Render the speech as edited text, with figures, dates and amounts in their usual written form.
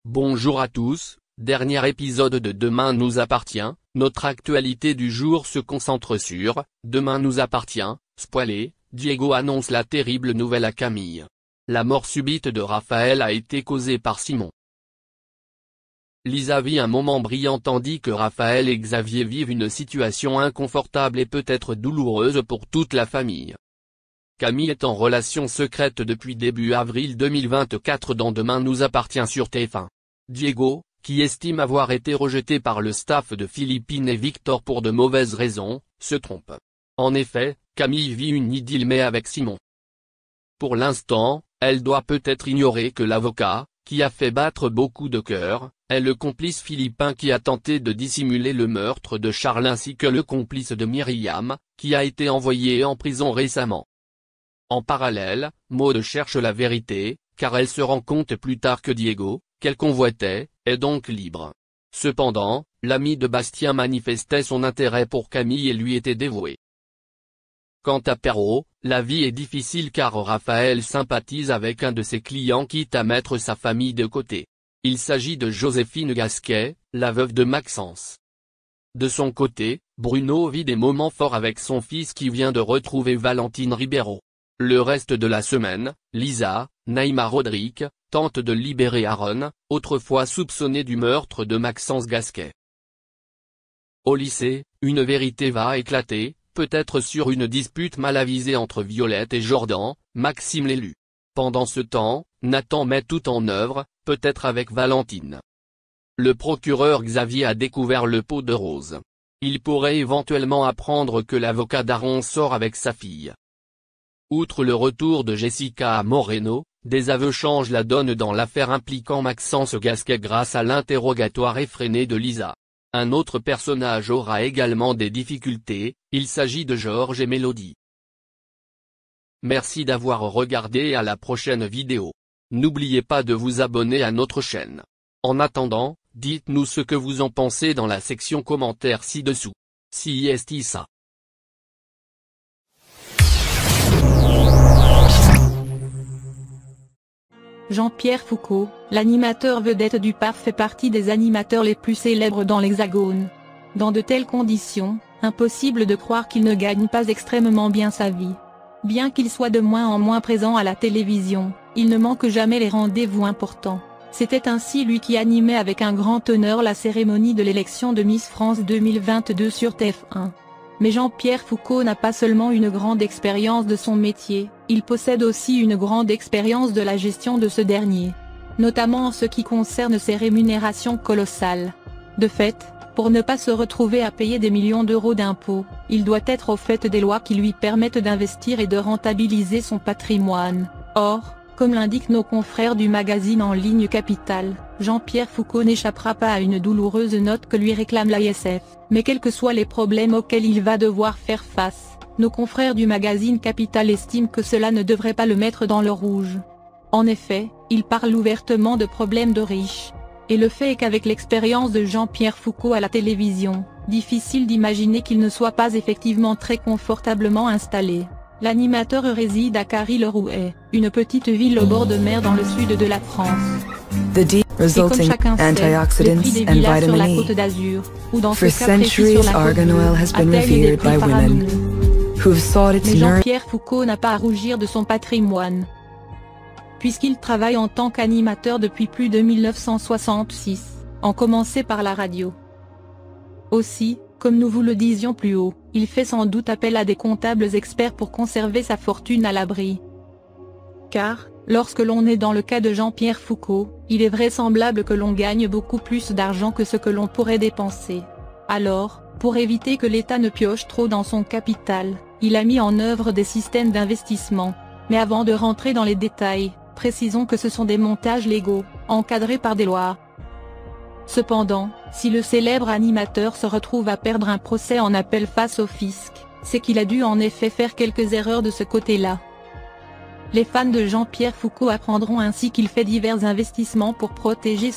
Bonjour à tous, dernier épisode de Demain nous appartient. Notre actualité du jour se concentre sur « Demain nous appartient », spoilé, Diego annonce la terrible nouvelle à Camille. La mort subite de Raphaël a été causée par Simon. Lisa vit un moment brillant tandis que Raphaël et Xavier vivent une situation inconfortable et peut-être douloureuse pour toute la famille. Camille est en relation secrète depuis début avril 2024 dans Demain nous appartient sur TF1. Diego, qui estime avoir été rejeté par le staff de Philippine et Victor pour de mauvaises raisons, se trompe. En effet, Camille vit une idylle mais avec Simon. Pour l'instant, elle doit peut-être ignorer que l'avocat, qui a fait battre beaucoup de cœurs, est le complice philippin qui a tenté de dissimuler le meurtre de Charles ainsi que le complice de Myriam, qui a été envoyé en prison récemment. En parallèle, Maud cherche la vérité, car elle se rend compte plus tard que Diego, qu'elle convoitait, est donc libre. Cependant, l'ami de Bastien manifestait son intérêt pour Camille et lui était dévoué. Quant à Perrault, la vie est difficile car Raphaël sympathise avec un de ses clients quitte à mettre sa famille de côté. Il s'agit de Joséphine Gasquet, la veuve de Maxence. De son côté, Bruno vit des moments forts avec son fils qui vient de retrouver Valentine Ribeiro. Le reste de la semaine, Lisa, Naïma Rodrigue, tente de libérer Aaron, autrefois soupçonné du meurtre de Maxence Gasquet. Au lycée, une vérité va éclater, peut-être sur une dispute mal avisée entre Violette et Jordan, Maxime l'élu. Pendant ce temps, Nathan met tout en œuvre, peut-être avec Valentine. Le procureur Xavier a découvert le pot de rose. Il pourrait éventuellement apprendre que l'avocat d'Aaron sort avec sa fille. Outre le retour de Jessica à Moreno, des aveux changent la donne dans l'affaire impliquant Maxence Gasquet grâce à l'interrogatoire effréné de Lisa. Un autre personnage aura également des difficultés, il s'agit de Georges et Mélodie. Merci d'avoir regardé et à la prochaine vidéo. N'oubliez pas de vous abonner à notre chaîne. En attendant, dites-nous ce que vous en pensez dans la section commentaires ci-dessous. Si est ça. Jean-Pierre Foucault, l'animateur vedette du PAF fait partie des animateurs les plus célèbres dans l'Hexagone. Dans de telles conditions, impossible de croire qu'il ne gagne pas extrêmement bien sa vie. Bien qu'il soit de moins en moins présent à la télévision, il ne manque jamais les rendez-vous importants. C'était ainsi lui qui animait avec un grand honneur la cérémonie de l'élection de Miss France 2022 sur TF1. Mais Jean-Pierre Foucault n'a pas seulement une grande expérience de son métier, il possède aussi une grande expérience de la gestion de ce dernier. Notamment en ce qui concerne ses rémunérations colossales. De fait, pour ne pas se retrouver à payer des millions d'euros d'impôts, il doit être au fait des lois qui lui permettent d'investir et de rentabiliser son patrimoine. Or, comme l'indiquent nos confrères du magazine en ligne Capital, Jean-Pierre Foucault n'échappera pas à une douloureuse note que lui réclame l'ASF. Mais quels que soient les problèmes auxquels il va devoir faire face, nos confrères du magazine Capital estiment que cela ne devrait pas le mettre dans le rouge. En effet, il parle ouvertement de problèmes de riches. Et le fait est qu'avec l'expérience de Jean-Pierre Foucault à la télévision, difficile d'imaginer qu'il ne soit pas effectivement très confortablement installé. L'animateur réside à Carry-le-Rouet, une petite ville au bord de mer dans le sud de la France. Resulting antioxidants and vitamin E. For centuries, argan oil has been revered by women who've sought its nourishment. Jean-Pierre Foucault n'a pas à rougir de son patrimoine, puisqu'il travaille en tant qu'animateur depuis plus de 1966, en commençant par la radio. Aussi, comme nous vous le disions plus haut, il fait sans doute appel à des comptables experts pour conserver sa fortune à l'abri. Car, lorsque l'on est dans le cas de Jean-Pierre Foucault, il est vraisemblable que l'on gagne beaucoup plus d'argent que ce que l'on pourrait dépenser. Alors, pour éviter que l'État ne pioche trop dans son capital, il a mis en œuvre des systèmes d'investissement. Mais avant de rentrer dans les détails, précisons que ce sont des montages légaux, encadrés par des lois. Cependant, si le célèbre animateur se retrouve à perdre un procès en appel face au fisc, c'est qu'il a dû en effet faire quelques erreurs de ce côté-là. Les fans de Jean-Pierre Foucault apprendront ainsi qu'il fait divers investissements pour protéger